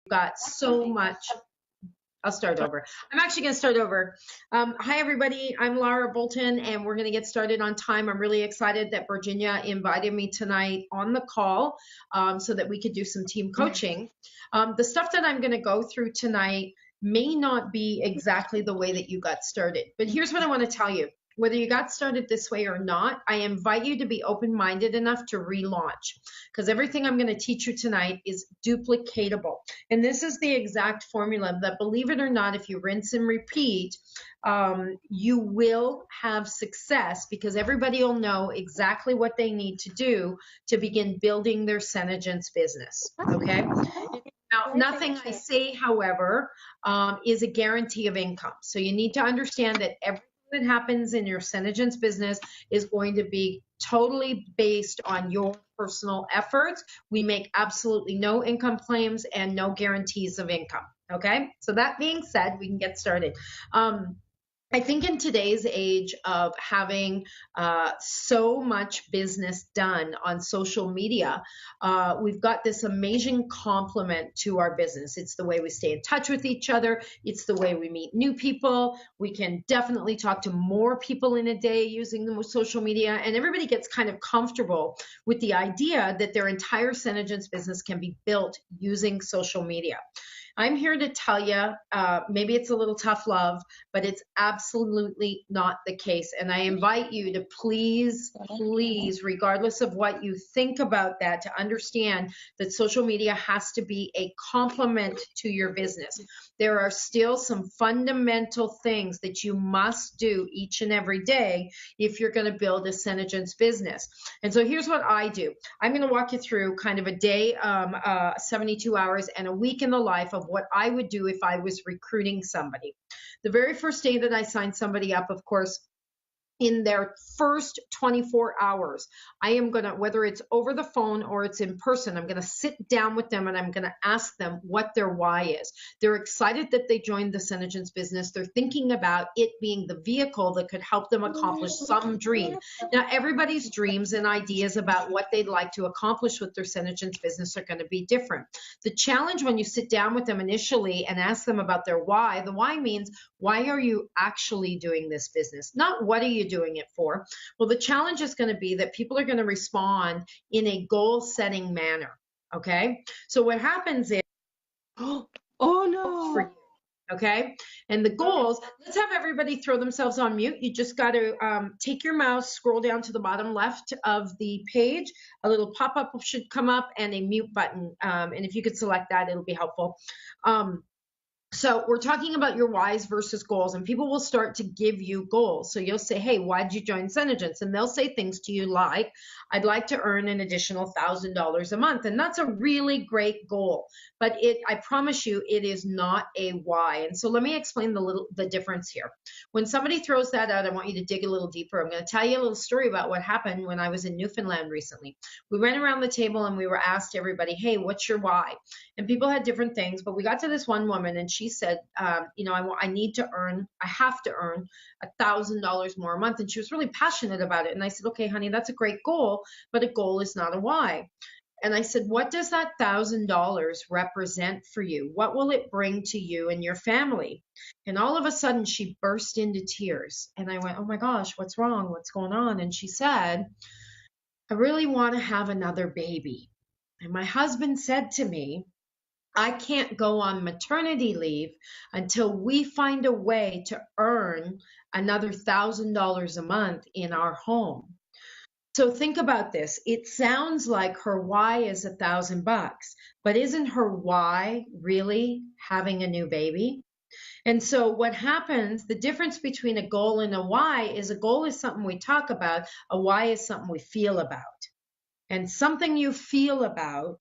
got so much. I'll start over. I'm actually going to start over. Hi, everybody. I'm Lara Bolton, and we're going to get started on time. I'm really excited that Virginia invited me tonight on the call so that we could do some team coaching. The stuff that I'm going to go through tonight may not be exactly the way that you got started, but here's what I want to tell you. Whether you got started this way or not, I invite you to be open-minded enough to relaunch, because everything I'm going to teach you tonight is duplicatable. And this is the exact formula that, believe it or not, if you rinse and repeat, you will have success, because everybody will know exactly what they need to do to begin building their SeneGence business, okay? Now, nothing I say, however, is a guarantee of income. So you need to understand that everything that happens in your SeneGence business is going to be totally based on your personal efforts. We make absolutely no income claims and no guarantees of income. Okay, so that being said, we can get started. I think in today's age of having so much business done on social media, we've got this amazing complement to our business. It's the way we stay in touch with each other. It's the way we meet new people. We can definitely talk to more people in a day using the social media, and everybody gets kind of comfortable with the idea that their entire SeneGence business can be built using social media. I'm here to tell you, maybe it's a little tough love, but it's absolutely not the case. And I invite you to please, regardless of what you think about that, to understand that social media has to be a complement to your business. There are still some fundamental things that you must do each and every day if you're going to build a SeneGence business. And so here's what I do. I'm going to walk you through kind of a day, 72 hours, and a week in the life of what I would do if I was recruiting somebody. The very first day that I sign somebody up, of course, in their first 24 hours, I am going to, whether it's over the phone or it's in person, I'm going to sit down with them and I'm going to ask them what their why is. They're excited that they joined the SeneGence business. They're thinking about it being the vehicle that could help them accomplish some dream. Now, everybody's dreams and ideas about what they'd like to accomplish with their SeneGence business are going to be different. The challenge when you sit down with them initially and ask them about their why, the why means, why are you actually doing this business? Not what are you doing it for? Well, the challenge is going to be that people are going to respond in a goal-setting manner, okay? So what happens is, oh no, okay? And the goals, let's have everybody throw themselves on mute. You just got to take your mouse, scroll down to the bottom left of the page. A little pop-up should come up and a mute button. And if you could select that, it'll be helpful. So we're talking about your whys versus goals, and people will start to give you goals. So you'll say, hey, why did you join SeneGence? And they'll say things to you like, I'd like to earn an additional $1,000 a month. And that's a really great goal, but I promise you, it is not a why. And so let me explain the difference here. When somebody throws that out, I want you to dig a little deeper. I'm going to tell you a little story about what happened when I was in Newfoundland recently. We went around the table and we were asked everybody, hey, what's your why? And people had different things, but we got to this one woman and she said, you know, I have to earn $1,000 more a month. And she was really passionate about it. And I said, okay, honey, that's a great goal, but a goal is not a why. And I said, what does that $1,000 represent for you? What will it bring to you and your family? And all of a sudden she burst into tears. And I went, oh my gosh, what's wrong? What's going on? And she said, I really want to have another baby. And my husband said to me, I can't go on maternity leave until we find a way to earn another $1,000 a month in our home. So think about this. It sounds like her why is $1,000, but isn't her why really having a new baby? And so what happens, the difference between a goal and a why is a goal is something we talk about, a why is something we feel about. And something you feel about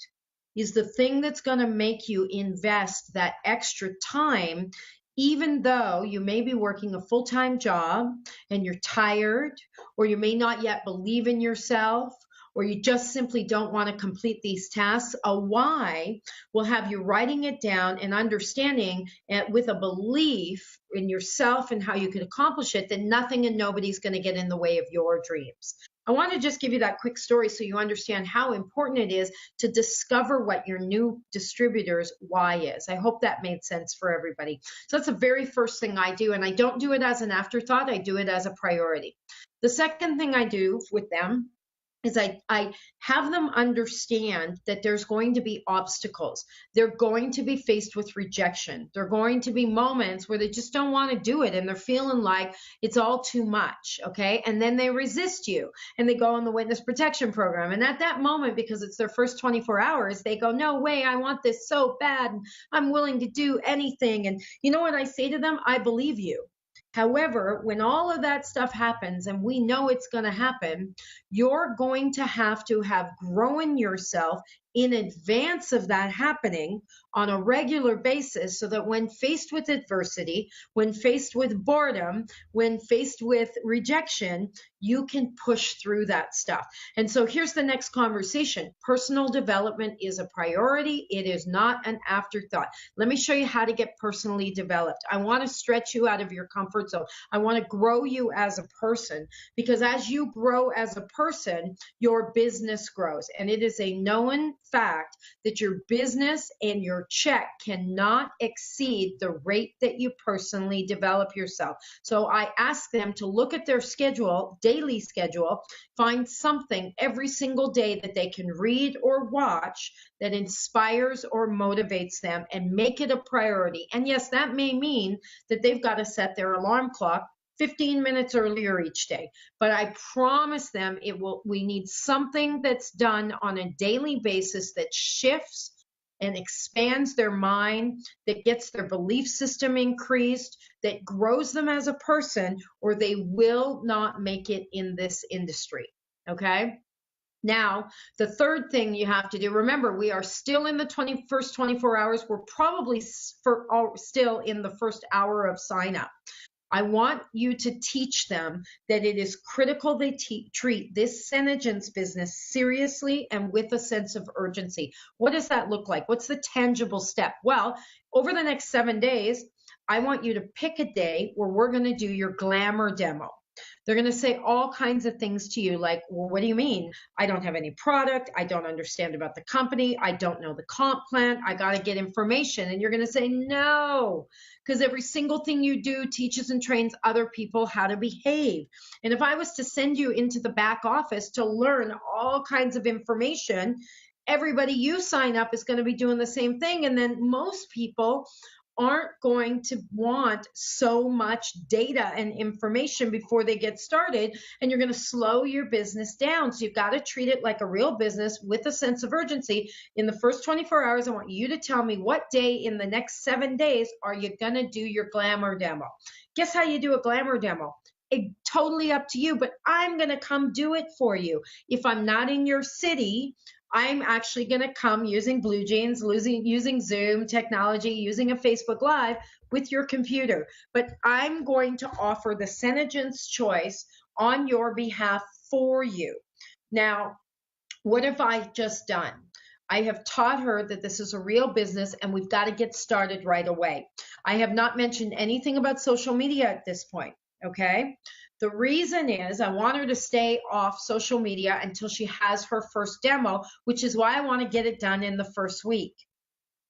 is the thing that's going to make you invest that extra time, even though you may be working a full-time job and you're tired, or you may not yet believe in yourself, or you just simply don't want to complete these tasks, a why will have you writing it down and understanding it with a belief in yourself and how you can accomplish it, that nothing and nobody's going to get in the way of your dreams. I want to just give you that quick story so you understand how important it is to discover what your new distributor's why is. I hope that made sense for everybody. So that's the very first thing I do, and I don't do it as an afterthought. I do it as a priority. The second thing I do with them is I have them understand that there's going to be obstacles. They're going to be faced with rejection. There are going to be moments where they just don't want to do it and they're feeling like it's all too much, okay? And then they resist you and they go on the witness protection program. And at that moment, because it's their first 24 hours, they go, no way, I want this so bad. And I'm willing to do anything. And you know what I say to them? I believe you. However, when all of that stuff happens, and we know it's going to happen, you're going to have grown yourself in advance of that happening on a regular basis, so that when faced with adversity, when faced with boredom, when faced with rejection, you can push through that stuff. And so here's the next conversation. Personal development is a priority. It is not an afterthought. Let me show you how to get personally developed. I want to stretch you out of your comfort zone. I want to grow you as a person, because as you grow as a person, your business grows. And it is a known fact that your business and your check cannot exceed the rate that you personally develop yourself. So I ask them to look at their schedule, daily schedule, find something every single day that they can read or watch that inspires or motivates them, and make it a priority. And yes, that may mean that they've got to set their alarm clock 15 minutes earlier each day. But I promise them we need something that's done on a daily basis that shifts and expands their mind, that gets their belief system increased, that grows them as a person, or they will not make it in this industry, okay? Now, the third thing you have to do, remember, we are still in the first 24 hours. We're probably still in the first hour of sign up. I want you to teach them that it is critical they treat this SeneGence business seriously and with a sense of urgency. What does that look like? What's the tangible step? Well, over the next 7 days, I want you to pick a day where we're going to do your glamour demo. They're going to say all kinds of things to you like, well, what do you mean? I don't have any product. I don't understand about the company. I don't know the comp plan. I got to get information. And you're going to say no, because every single thing you do teaches and trains other people how to behave. And if I was to send you into the back office to learn all kinds of information, everybody you sign up is going to be doing the same thing. And then most people aren't going to want so much data and information before they get started, and you're going to slow your business down. So you've got to treat it like a real business with a sense of urgency. In the first 24 hours, I want you to tell me what day in the next 7 days are you going to do your glamour demo. Guess how you do a glamour demo? It's totally up to you, but I'm going to come do it for you. If I'm not in your city, I'm actually going to come using Blue Jeans, using Zoom technology, using a Facebook Live with your computer. But I'm going to offer the SeneGence choice on your behalf for you. Now, what have I just done? I have taught her that this is a real business and we've got to get started right away. I have not mentioned anything about social media at this point, okay? The reason is I want her to stay off social media until she has her first demo, which is why I want to get it done in the first week.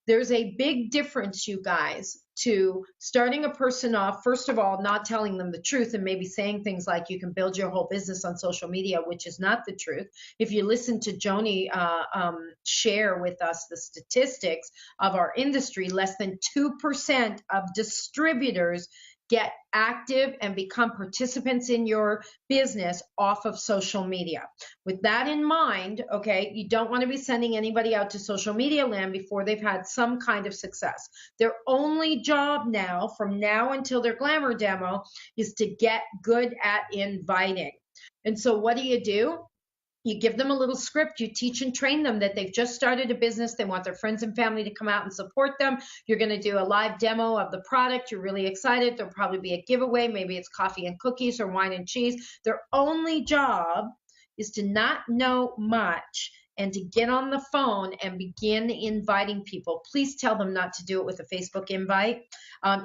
There's a big difference, you guys, to starting a person off, first of all, not telling them the truth and maybe saying things like you can build your whole business on social media, which is not the truth. If you listen to Joni share with us the statistics of our industry, less than 2% of distributors get active and become participants in your business off of social media. With that in mind, okay, you don't want to be sending anybody out to social media land before they've had some kind of success. Their only job now, from now until their glamour demo, is to get good at inviting. And so what do? You give them a little script, you teach and train them that they've just started a business, they want their friends and family to come out and support them. You're going to do a live demo of the product, you're really excited, there'll probably be a giveaway, maybe it's coffee and cookies or wine and cheese. Their only job is to not know much and to get on the phone and begin inviting people. Please tell them not to do it with a Facebook invite.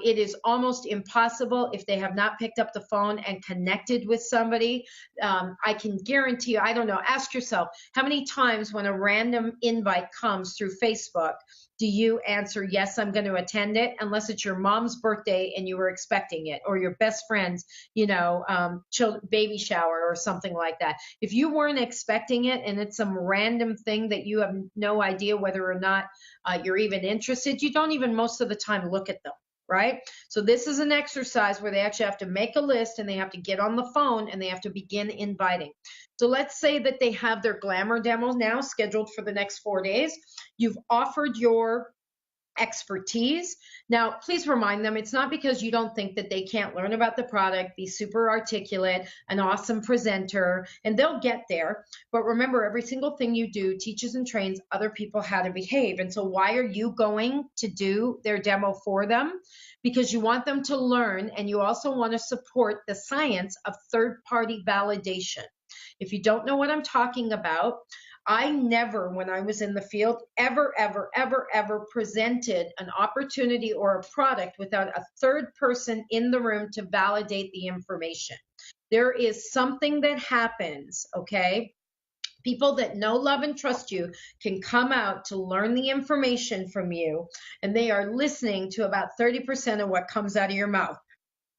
It is almost impossible if they have not picked up the phone and connected with somebody. I can guarantee you, I don't know, ask yourself, how many times when a random invite comes through Facebook, do you answer, yes, I'm going to attend it, unless it's your mom's birthday and you were expecting it, or your best friend's, baby shower or something like that. If you weren't expecting it and it's some random thing that you have no idea whether or not you're even interested, you don't even most of the time look at them, right? So this is an exercise where they actually have to make a list and they have to get on the phone and they have to begin inviting. So let's say that they have their glamour demo now scheduled for the next 4 days. You've offered your expertise. Now, please remind them it's not because you don't think that they can't learn about the product, be super articulate, an awesome presenter, and they'll get there. But remember, every single thing you do teaches and trains other people how to behave. And so why are you going to do their demo for them? Because you want them to learn, and you also want to support the science of third-party validation. If you don't know what I'm talking about, I never, when I was in the field, ever presented an opportunity or a product without a third person in the room to validate the information. There is something that happens, okay? People that know, love, and trust you can come out to learn the information from you, and they are listening to about 30% of what comes out of your mouth.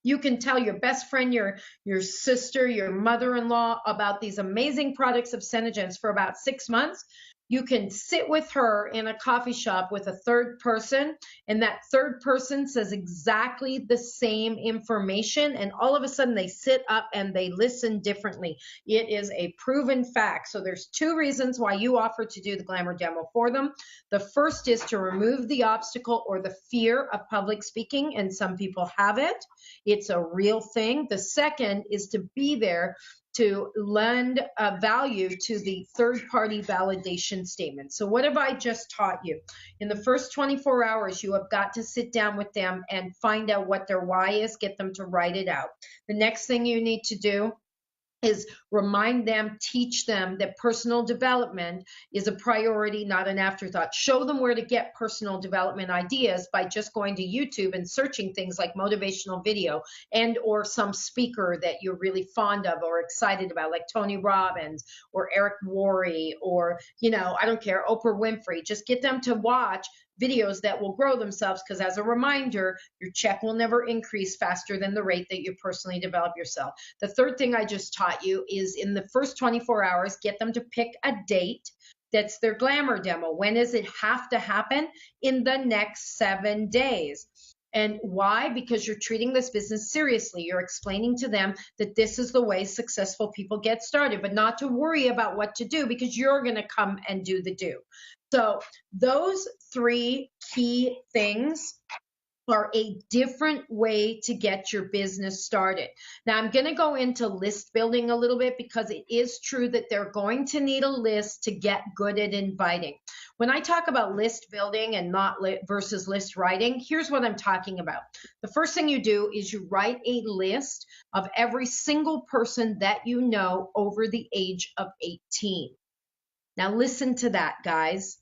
You can tell your best friend, your sister, your mother-in-law about these amazing products of SeneGence for about 6 months. You can sit with her in a coffee shop with a third person, and that third person says exactly the same information, and all of a sudden they sit up and they listen differently. It is a proven fact. So there's 2 reasons why you offer to do the glamour demo for them. The first is to remove the obstacle or the fear of public speaking, and some people have it. It's a real thing. The second is to be there to lend value to the third-party validation statement. So what have I just taught you? In the first 24 hours, you have got to sit down with them and find out what their why is, get them to write it out. The next thing you need to do is remind them, teach them that personal development is a priority, not an afterthought. Show them where to get personal development ideas by just going to YouTube and searching things like motivational video and or some speaker that you're really fond of or excited about, like Tony Robbins or Eric Worre or, I don't care, Oprah Winfrey. Just get them to watch videos that will grow themselves, because as a reminder, your check will never increase faster than the rate that you personally develop yourself. The third thing I just taught you is in the first 24 hours, get them to pick a date that's their glamour demo. When does it have to happen? In the next 7 days. And why? Because you're treating this business seriously. You're explaining to them that this is the way successful people get started, but not to worry about what to do, because you're going to come and do the do. So those 3 key things are a different way to get your business started. Now, I'm going to go into list building a little bit, because it is true that they're going to need a list to get good at inviting. When I talk about list building and not versus list writing, here's what I'm talking about. The first thing you do is you write a list of every single person that you know over the age of 18. Now listen to that, guys.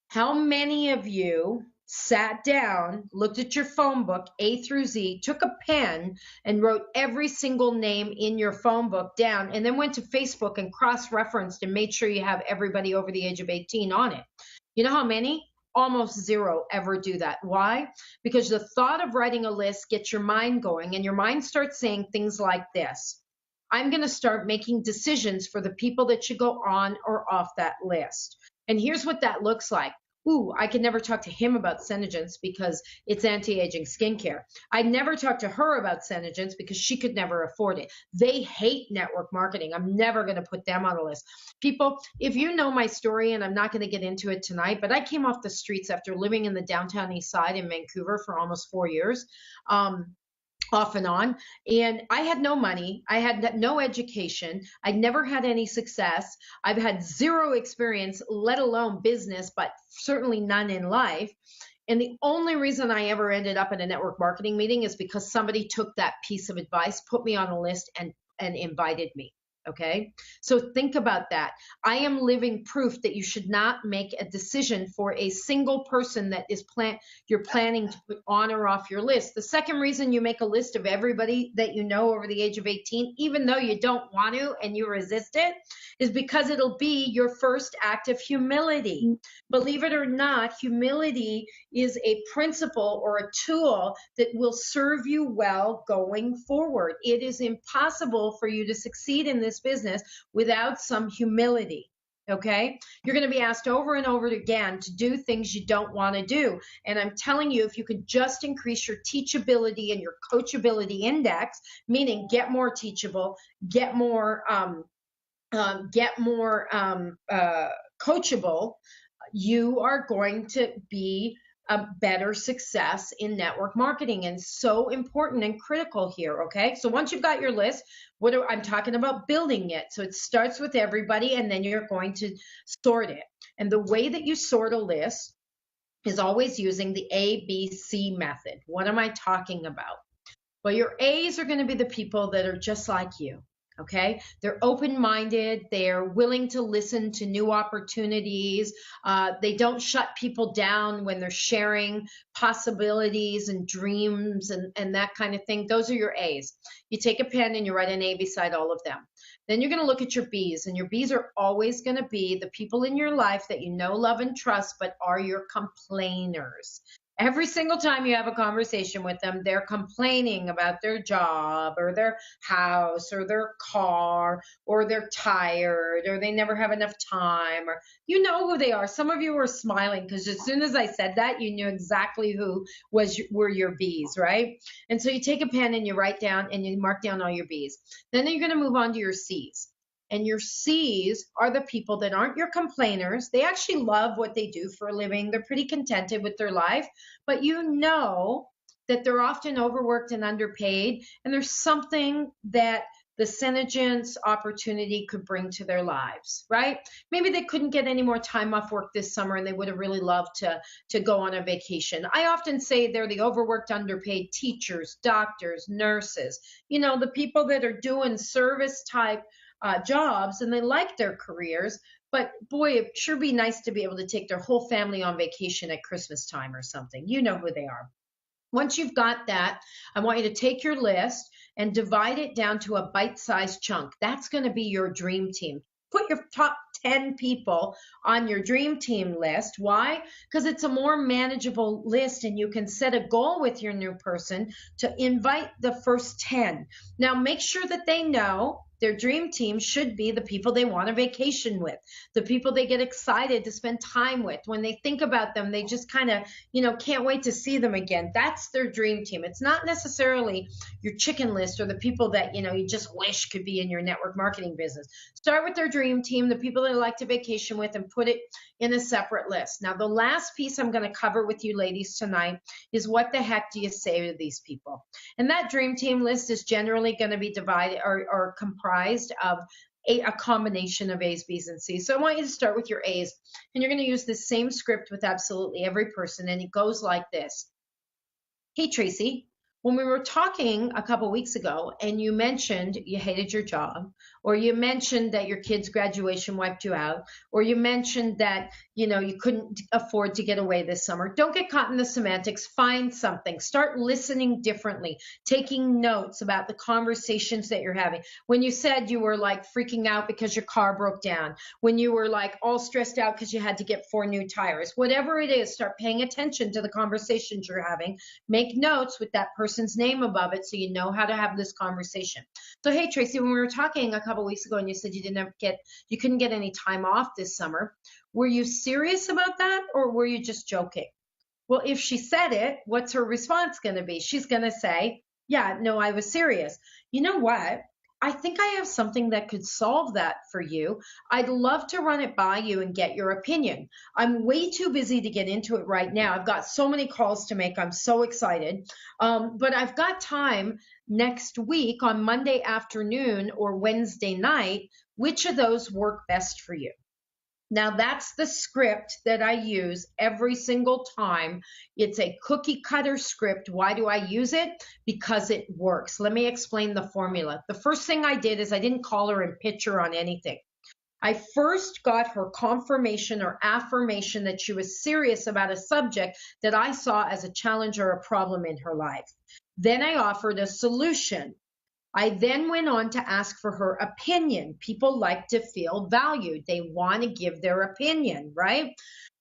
How many of you sat down, looked at your phone book, A through Z, took a pen and wrote every single name in your phone book down, and then went to Facebook and cross-referenced and made sure you have everybody over the age of 18 on it? You know how many? Almost 0 ever do that. Why? Because the thought of writing a list gets your mind going, and your mind starts saying things like this: I'm going to start making decisions for the people that should go on or off that list. And here's what that looks like. Ooh, I could never talk to him about SeneGence because it's anti-aging skincare. I'd never talk to her about SeneGence because she could never afford it. They hate network marketing. I'm never going to put them on a list. People, if you know my story, and I'm not going to get into it tonight, but I came off the streets after living in the downtown east side in Vancouver for almost 4 years. Off and on, and I had no money, I had no education, I'd never had any success, I've had 0 experience, let alone business, but certainly none in life. And the only reason I ever ended up in a network marketing meeting is because somebody took that piece of advice, put me on a list, and invited me. Okay, so think about that. I am living proof that you should not make a decision for a single person that is you're planning to put on or off your list. The second reason you make a list of everybody that you know over the age of 18, even though you don't want to and you resist it, is because it'll be your first act of humility. Believe it or not, humility is a principle or a tool that will serve you well going forward. It is impossible for you to succeed in this business without some humility. Okay, you're going to be asked over and over again to do things you don't want to do. And I'm telling you, if you could just increase your teachability and your coachability index, meaning get more teachable, get more coachable, you are going to be a better success in network marketing, and so important and critical here. Okay, so once you've got your list, I'm talking about building it. So it starts with everybody, and then you're going to sort it. And the way that you sort a list is always using the ABC method. What am I talking about? Well, your A's are going to be the people that are just like you. Okay, they're open-minded, they're willing to listen to new opportunities, they don't shut people down when they're sharing possibilities and dreams and that kind of thing. Those are your A's. You take a pen and you write an A beside all of them. Then you're going to look at your B's, and your B's are always going to be the people in your life that you know, love, and trust, but are your complainers. Every single time you have a conversation with them, they're complaining about their job or their house or their car, or they're tired, or they never have enough time, or you know who they are. Some of you were smiling because as soon as I said that, you knew exactly who were your B's, right? And so you take a pen and you write down and you mark down all your B's. Then you're going to move on to your C's. And your C's are the people that aren't your complainers. They actually love what they do for a living. They're pretty contented with their life, but you know that they're often overworked and underpaid, and there's something that the SeneGence opportunity could bring to their lives, right? Maybe they couldn't get any more time off work this summer and they would have really loved to go on a vacation. I often say they're the overworked, underpaid teachers, doctors, nurses, you know, the people that are doing service type jobs and they like their careers, but boy, it sure be nice to be able to take their whole family on vacation at Christmas time or something. You know who they are. Once you've got that, I want you to take your list and divide it down to a bite-sized chunk. That's going to be your dream team. Put your top 10 people on your dream team list. Why? Because it's a more manageable list, and you can set a goal with your new person to invite the first 10. Now, make sure that they know their dream team should be the people they want a vacation with, the people they get excited to spend time with. When they think about them, they just kind of, you know, can't wait to see them again. That's their dream team. It's not necessarily your chicken list or the people that, you know, you just wish could be in your network marketing business. Start with their dream team, the people they like to vacation with, and put it in a separate list. Now, the last piece I'm going to cover with you ladies tonight is what the heck do you say to these people? And that dream team list is generally going to be divided or comprised of a combination of A's, B's, and C's. So I want you to start with your A's, and you're going to use the same script with absolutely every person, and it goes like this. Hey, Tracy, when we were talking a couple weeks ago and you mentioned you hated your job, or you mentioned that your kid's graduation wiped you out, or you mentioned that, you know, you couldn't afford to get away this summer, don't get caught in the semantics. Find something. Start listening differently, taking notes about the conversations that you're having. When you said you were like freaking out because your car broke down, when you were like all stressed out because you had to get 4 new tires, whatever it is, start paying attention to the conversations you're having. Make notes with that person's name above it so you know how to have this conversation. So, hey, Tracy, when we were talking a couple weeks ago and you said you couldn't get any time off this summer, were you serious about that, or were you just joking? Well, if she said it, what's her response going to be? She's going to say, yeah, no, I was serious. You know what? I think I have something that could solve that for you. I'd love to run it by you and get your opinion. I'm way too busy to get into it right now. I've got so many calls to make. I'm so excited. But I've got time next week on Monday afternoon or Wednesday night. Which of those work best for you? Now that's the script that I use every single time. It's a cookie cutter script. Why do I use it? Because it works. Let me explain the formula. The first thing I did is I didn't call her and pitch her on anything. I first got her confirmation or affirmation that she was serious about a subject that I saw as a challenge or a problem in her life. Then I offered a solution. I then went on to ask for her opinion. People like to feel valued. They want to give their opinion, right?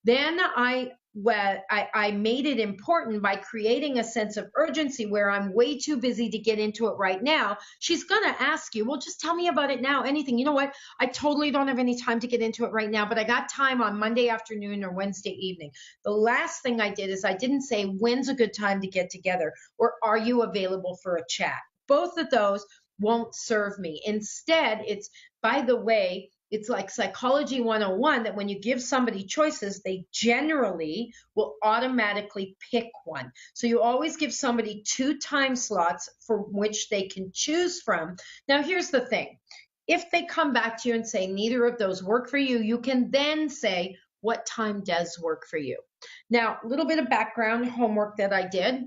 Then I made it important by creating a sense of urgency where I'm way too busy to get into it right now. She's going to ask you, well, just tell me about it now, anything. You know what? I totally don't have any time to get into it right now, but I got time on Monday afternoon or Wednesday evening. The last thing I did is I didn't say, when's a good time to get together, or are you available for a chat? Both of those won't serve me. Instead, it's, by the way, it's like Psychology 101 that when you give somebody choices, they generally will automatically pick one. So you always give somebody 2 time slots for which they can choose from. Now, here's the thing. If they come back to you and say neither of those work for you, you can then say, what time does work for you? Now, a little bit of background homework that I did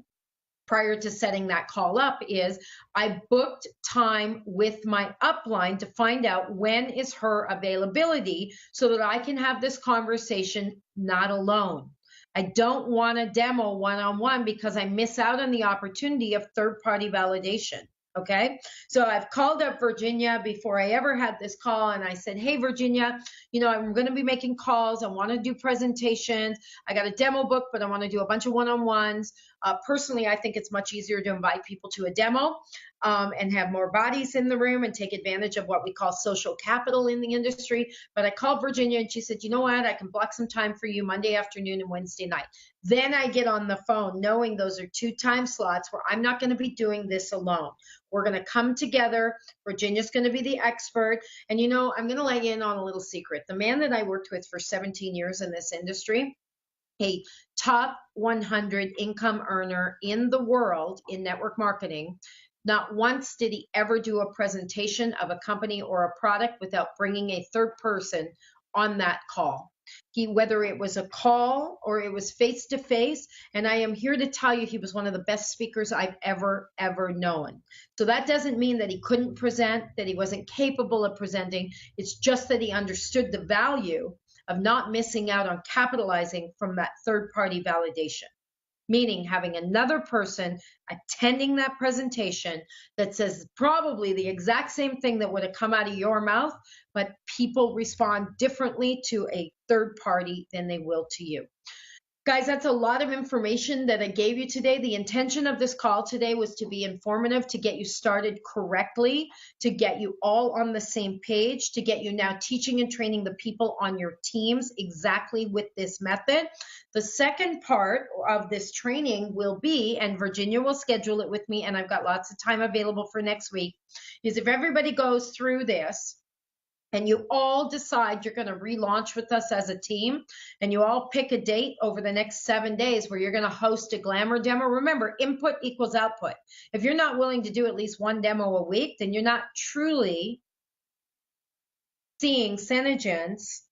prior to setting that call up is I booked time with my upline to find out when is her availability so that I can have this conversation not alone. I don't want a demo one-on-one because I miss out on the opportunity of third-party validation. Okay, so I've called up Virginia before I ever had this call, and I said, hey, Virginia, you know, I'm going to be making calls. I want to do presentations. I got a demo book, but I want to do a bunch of one-on-ones. Personally, I think it's much easier to invite people to a demo and have more bodies in the room and take advantage of what we call social capital in the industry. But I called Virginia and she said, you know what, I can block some time for you Monday afternoon and Wednesday night. Then I get on the phone knowing those are 2 time slots where I'm not going to be doing this alone. We're going to come together. Virginia's going to be the expert. And you know, I'm going to let you in on a little secret. The man that I worked with for 17 years in this industry, a top 100 income earner in the world in network marketing, not once did he ever do a presentation of a company or a product without bringing a third person on that call. Whether it was a call or it was face-to-face, and I am here to tell you he was one of the best speakers I've ever known. So that doesn't mean that he couldn't present, that he wasn't capable of presenting. It's just that he understood the value of not missing out on capitalizing from that third-party validation. Meaning having another person attending that presentation that says probably the exact same thing that would have come out of your mouth, but people respond differently to a third party than they will to you. Guys, that's a lot of information that I gave you today. The intention of this call today was to be informative, to get you started correctly, to get you all on the same page, to get you now teaching and training the people on your teams exactly with this method. The second part of this training will be, and Virginia will schedule it with me, and I've got lots of time available for next week, is if everybody goes through this, and you all decide you're going to relaunch with us as a team, and you all pick a date over the next 7 days where you're going to host a glamour demo. Remember, input equals output. If you're not willing to do at least 1 demo a week, then you're not truly seeing SeneGence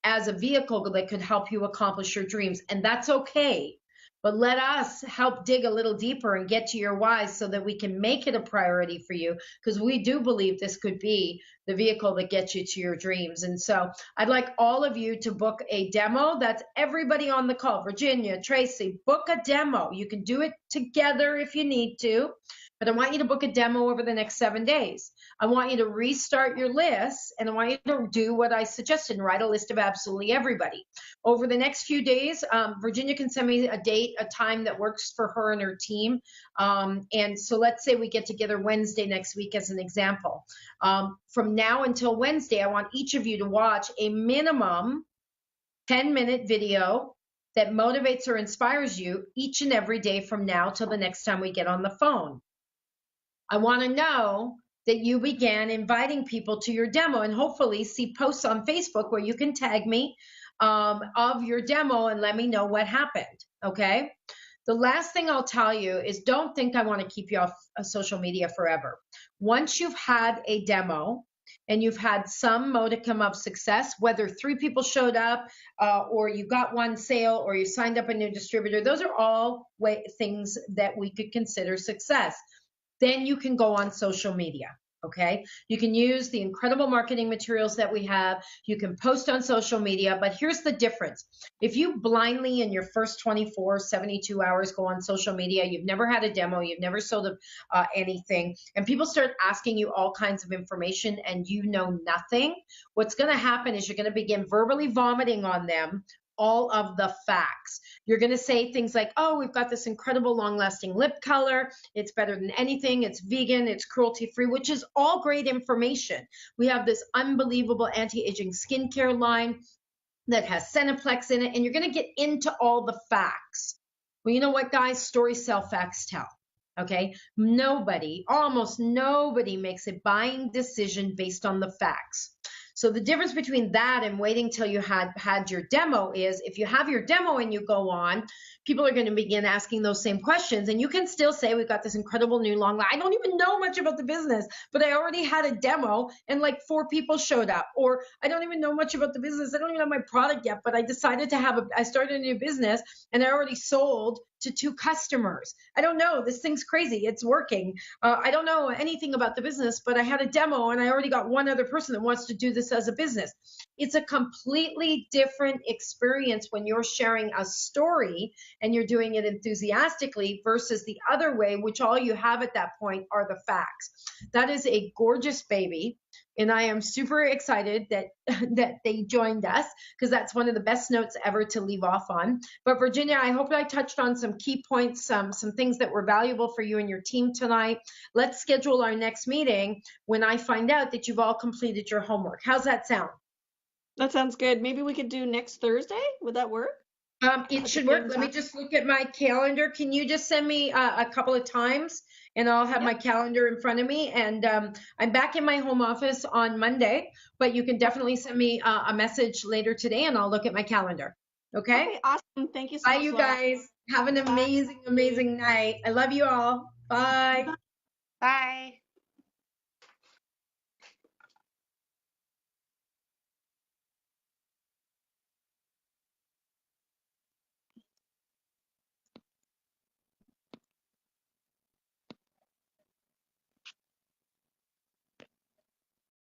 as a vehicle that could help you accomplish your dreams. And that's okay. But let us help dig a little deeper and get to your whys so that we can make it a priority for you, because we do believe this could be the vehicle that gets you to your dreams. And so I'd like all of you to book a demo. That's everybody on the call. Virginia, Tracy, book a demo. You can do it together if you need to, but I want you to book a demo over the next 7 days. I want you to restart your list, and I want you to do what I suggested and write a list of absolutely everybody. Over the next few days, Virginia can send me a date, a time that works for her and her team. And so let's say we get together Wednesday next week as an example. From now until Wednesday, I want each of you to watch a minimum 10-minute video that motivates or inspires you each and every day from now till the next time we get on the phone. I want to know that you began inviting people to your demo, and hopefully see posts on Facebook where you can tag me of your demo and let me know what happened, okay? The last thing I'll tell you is don't think I want to keep you off social media forever. Once you've had a demo, and you've had some modicum of success, whether 3 people showed up or you got 1 sale or you signed up a new distributor, those are all things that we could consider success. Then you can go on social media. Okay, you can use the incredible marketing materials that we have. You can post on social media, but here's the difference. If you blindly in your first 24, 72 hours go on social media, you've never had a demo, you've never sold anything, and people start asking you all kinds of information and you know nothing, what's going to happen is you're going to begin verbally vomiting on them all of the facts. You're going to say things like, oh, we've got this incredible long-lasting lip color. It's better than anything. It's vegan. It's cruelty-free, which is all great information. We have this unbelievable anti-aging skincare line that has Seneplex in it, and you're going to get into all the facts. Well, you know what, guys? Stories sell, facts tell. Okay? Almost nobody makes a buying decision based on the facts. So the difference between that and waiting till you had your demo is if you have your demo and you go on, people are going to begin asking those same questions. And you can still say, we've got this incredible new long line. I don't even know much about the business, but I already had a demo and like 4 people showed up. Or I don't even know much about the business. I don't even have my product yet, but I decided to I started a new business and I already sold to 2 customers. I don't know. This thing's crazy. It's working. I don't know anything about the business, but I had a demo and I already got 1 other person that wants to do this as a business. It's a completely different experience when you're sharing a story and you're doing it enthusiastically versus the other way, which all you have at that point are the facts. That is a gorgeous baby. And I am super excited that they joined us because that's one of the best notes ever to leave off on. But Virginia, I hope I touched on some key points, some things that were valuable for you and your team tonight. Let's schedule our next meeting when I find out that you've all completed your homework. How's that sound? That sounds good. Maybe we could do next Thursday. Would that work? It should work. Let me just look at my calendar. Can you just send me a couple of times and I'll have my calendar in front of me. And I'm back in my home office on Monday, but you can definitely send me a message later today and I'll look at my calendar. Okay? Awesome. Thank you so much. Bye, you guys. Have an amazing, amazing night. I love you all. Bye. Bye.